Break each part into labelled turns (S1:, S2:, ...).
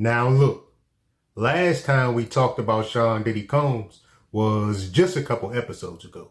S1: Now look, last time we talked about Sean Diddy Combs was just a couple episodes ago,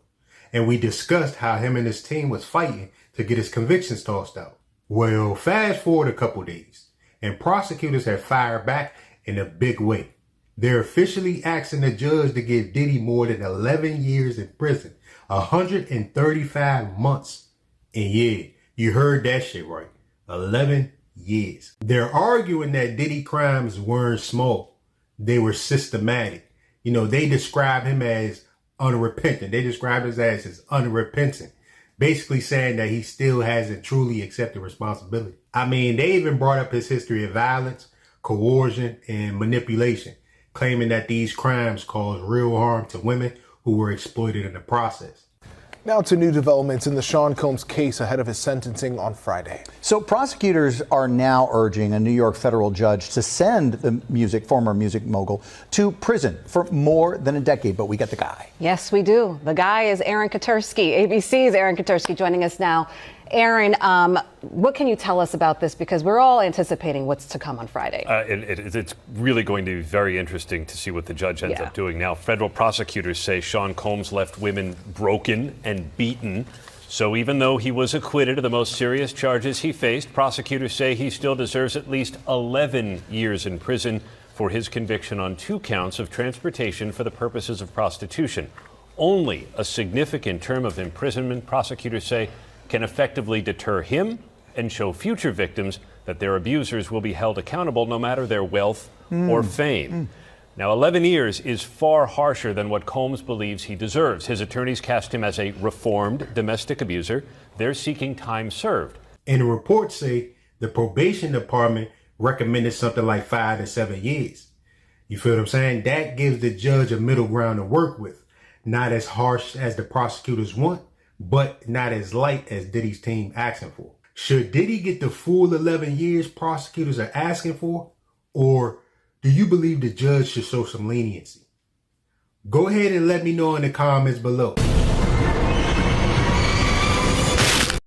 S1: and we discussed how him and his team was fighting to get his convictions tossed out. Well, fast forward a couple days, and prosecutors have fired back in a big way. They're officially asking the judge to give Diddy more than 11 years in prison, 135 months. And yeah, you heard that shit right, 11 years. They're arguing that Diddy crimes weren't small. They were systematic. You know, they describe him as unrepentant. They describe his ass as unrepentant. Basically saying that he still hasn't truly accepted responsibility. I mean, they even brought up his history of violence, coercion, and manipulation, claiming that these crimes caused real harm to women who were exploited in the process.
S2: Now to new developments in the Sean Combs case ahead of his sentencing on Friday.
S3: So prosecutors are now urging a New York federal judge to send the former music mogul to prison for more than a decade. But we get the guy.
S4: Yes, we do. The guy is Aaron Katersky. ABC's Aaron Katersky joining us now. Aaron, what can you tell us about this? Because we're all anticipating what's to come on Friday.
S5: It's really going to be very interesting to see what the judge ends up doing. Now, federal prosecutors say Sean Combs left women broken and beaten. So even though he was acquitted of the most serious charges he faced, prosecutors say he still deserves at least 11 years in prison for his conviction on 2 counts of transportation for the purposes of prostitution. Only a significant term of imprisonment, prosecutors say, can effectively deter him and show future victims that their abusers will be held accountable no matter their wealth or fame. Now, 11 years is far harsher than what Combs believes he deserves. His attorneys cast him as a reformed domestic abuser. They're seeking time served.
S1: And the reports say the probation department recommended something like 5 to 7 years. You feel what I'm saying? That gives the judge a middle ground to work with. Not as harsh as the prosecutors want, but not as light as Diddy's team asking for. Should Diddy get the full 11 years prosecutors are asking for? Or do you believe the judge should show some leniency? Go ahead and let me know in the comments below.